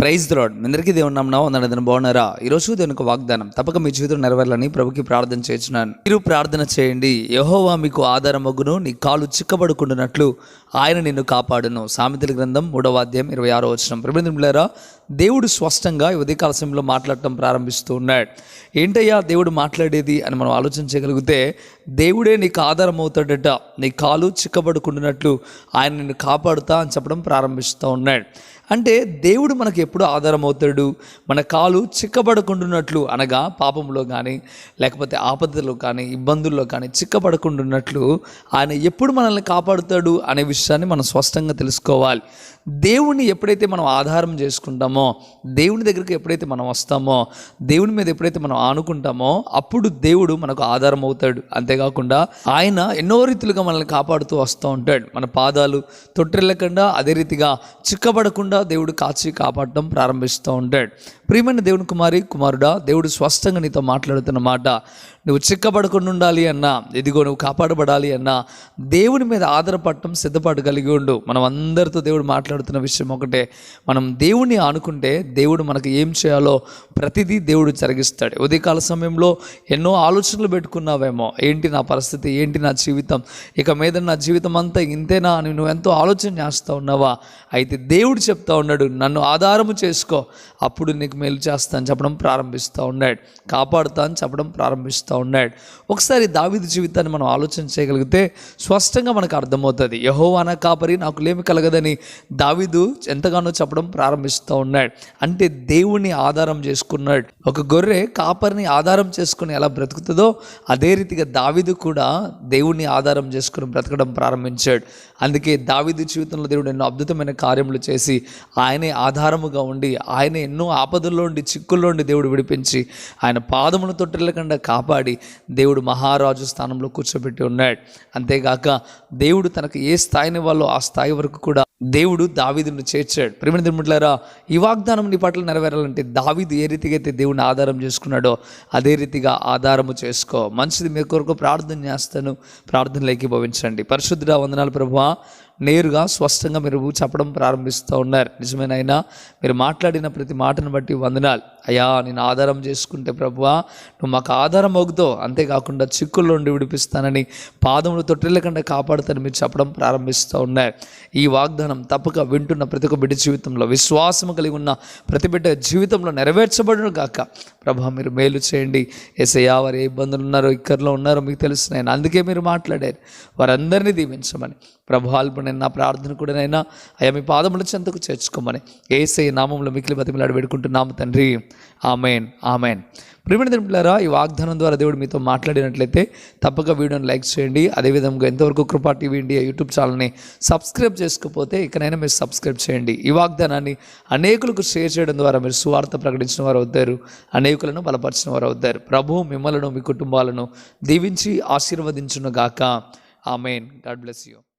Praise the lord. మీ అందరికీ దేవుని నామమున వందనాలు. బాగున్నారా? ఈరోజు దేవుని యొక్క వాగ్దానం తప్పక మీ జీవితం నెరవేరాలని ప్రభుకి ప్రార్థన చేస్తున్నాను. మీరు ప్రార్థన చేయండి. యెహోవా మీకు ఆధారమగును, నీ కాలు చిక్కబడుకుంటున్నట్లు ఆయన నిన్ను కాపాడును. సామెతల గ్రంథం 3వ అధ్యాయం 26వ వచనం. ప్రియమైన దేవుడు స్పష్టంగా ఈ ఉదయకాల సమయంలో మాట్లాడటం ప్రారంభిస్తూ ఉన్నాడు. ఏంటయ్యా దేవుడు మాట్లాడేది అని మనం ఆలోచన చేయగలిగితే, దేవుడే నీకు ఆధారం అవుతాడట. నీ కాలు చిక్కబడుకుంటున్నట్లు ఆయన నిన్ను కాపాడుతా అని చెప్పడం ప్రారంభిస్తూ ఉన్నాడు. అంటే దేవుడు మనకు ఎప్పుడు ఆధారం అవుతాడు? మన కాలు చిక్కబడకుండున్నట్లు, అనగా పాపంలో కానీ లేకపోతే ఆపదలో కానీ ఇబ్బందుల్లో కానీ చిక్కబడకుండున్నట్లు ఆయన ఎప్పుడు మనల్ని కాపాడుతాడు అనే విషయాన్ని మనం స్పష్టంగా తెలుసుకోవాలి. దేవుణ్ణి ఎప్పుడైతే మనం ఆధారం చేసుకుంటామో, దేవుని దగ్గరికి ఎప్పుడైతే మనం వస్తామో, దేవుని మీద ఎప్పుడైతే మనం ఆనుకుంటామో, అప్పుడు దేవుడు మనకు ఆధారం అవుతాడు. అంతేకాకుండా ఆయన ఎన్నో రీతులుగా మనల్ని కాపాడుతూ వస్తూ ఉంటాడు. మన పాదాలు తొట్టిల్లకుండా, అదే రీతిగా చిక్కబడకుండా దేవుడు కాపాడటం ప్రారంభిస్తూ ఉంటాడు. ప్రియమైన దేవుని కుమారుడా, దేవుడు స్పష్టంగా నీతో మాట్లాడుతున్న మాట, నువ్వు చిక్కబడకుండా ఉండాలి అన్నా, ఇదిగో నువ్వు కాపాడబడాలి అన్నా, దేవుని మీద ఆధారపడటం సిద్ధపాటు కలిగి ఉండు. మనం అందరితో దేవుడు మాట్లాడుతున్న విషయం ఒకటే, మనం దేవుణ్ణి ఆనుకుంటే దేవుడు మనకు ఏం చేయాలో ప్రతిదీ దేవుడు జరిగిస్తాడు. ఉదయకాల సమయంలో ఎన్నో ఆలోచనలు పెట్టుకున్నావేమో, ఏంటి నా పరిస్థితి, ఏంటి నా జీవితం, ఇక మీద నా జీవితం అంతా ఇంతేనా అని నువ్వు ఎంతో ఆలోచన చేస్తూ ఉన్నావా? అయితే దేవుడు చెప్తా ఉన్నాడు, నన్ను ఆధారము చేసుకో, అప్పుడు నీకు మేలు చేస్తా అని చెప్పడం ప్రారంభిస్తూ ఉన్నాడు. కాపాడుతా అని చెప్పడం ప్రారంభిస్తూ ఉన్నాడు. ఒకసారి దావీదు జీవితాన్ని మనం ఆలోచన చేయగలిగితే స్పష్టంగా మనకు అర్థమవుతుంది. యెహోవా నా కాపరి, నాకు లేమి కలగదని దావీదు ఎంతగానో చెప్పడం ప్రారంభిస్తూ ఉన్నాడు. అంటే దేవుణ్ణి ఆధారం చేసుకున్నాడు. ఒక గొర్రె కాపరిని ఆధారం చేసుకుని ఎలా బ్రతుకుతుందో, అదే రీతిగా దావీదు కూడా దేవుణ్ణి ఆధారం చేసుకుని బ్రతకడం ప్రారంభించాడు. అందుకే దావీదు జీవితంలో దేవుడు ఎన్నో అద్భుతమైన కార్యములు చేసి ఆయనే ఆధారముగా ఉండి, ఆయన ఎన్నో ఆపదల్లో ఉండి, చిక్కుల్లో ఉండి దేవుడు విడిపించి, ఆయన పాదమును తొట్టిల్లకుండా కాపాడి దేవుడు మహారాజు స్థానంలో కూర్చోబెట్టి ఉన్నాడు. అంతేగాక దేవుడు తనకు ఏ స్థాయిని వాళ్ళో ఆ స్థాయి వరకు కూడా దేవుడు దావీదును చేర్చాడు. ప్రియమైన దేవులారా, ఈ వాగ్దానం నీ పట్ల నెరవేరాలంటే దావీదు ఏ రీతిగా అయితే దేవుని ఆధారం చేసుకున్నాడో అదే రీతిగా ఆధారము చేసుకో. మంచిది, మీ కొరకు ప్రార్థన చేస్తాను. ప్రార్థనలోకి భవించండి. పరిశుద్ధుడా, వందనాలు ప్రభువా. నేరుగా స్పష్టంగా మీరు చెప్పడం ప్రారంభిస్తూ ఉన్నారు. నిజమేనైనా మీరు మాట్లాడిన ప్రతి మాటను బట్టి వందనాలు అయ్యా. నేను ఆధారం చేసుకుంటే ప్రభువా, నువ్వు మాకు ఆధారం అవుతావు. అంతేకాకుండా చిక్కుల్లో ఉండి విడిపిస్తానని, పాదములు తొట్టిల్లకుండా కాపాడుతానని మీరు చెప్పడం ప్రారంభిస్తూ ఉన్నారు. ఈ వాగ్దానం తప్పక వింటున్న ప్రతి ఒక్క బిడ్డ జీవితంలో, విశ్వాసము కలిగి ఉన్న ప్రతి బిడ్డ జీవితంలో నెరవేర్చబడును గాక. ప్రభా, మీరు మేలు చేయండి. యేసయ్యా, వారు ఏ ఇబ్బందులు ఉన్నారో, ఇక్కర్లో ఉన్నారో మీకు తెలుసునైనా, అందుకే మీరు మాట్లాడారు. వారందరినీ దీవించమని ప్రభా, నా ప్రార్థన కూడా నైనా అయ్యా మీ పాదముల చెంతకు చేర్చుకోమని యేసయ్య నామములో మిక్కిలి బతిమలాడి వేడుకుంటున్నాము తండ్రి. Amen, amen. ప్రియమైన దేవులారా, ఈ వాగ్దానం ద్వారా దేవుడు మీతో మాట్లాడినట్లయితే తప్పక వీడియోని లైక్ చేయండి. అదేవిధంగా ఎంతవరకు కృపా టీవీ ఇండియా యూట్యూబ్ ఛానల్ని సబ్స్క్రైబ్ చేసుకోకపోతే ఇకనైనా మీరు సబ్స్క్రైబ్ చేయండి. ఈ వాగ్దానాన్ని అనేకులకు షేర్ చేయడం ద్వారా మీరు సువార్త ప్రకటించిన వారు అవుతారు, అనేకులను బలపరిచిన వారు అవుతారు. ప్రభువు మిమ్మలను, మీ కుటుంబాలను దీవించి ఆశీర్వదించును గాక. ఆమెన్. God bless you.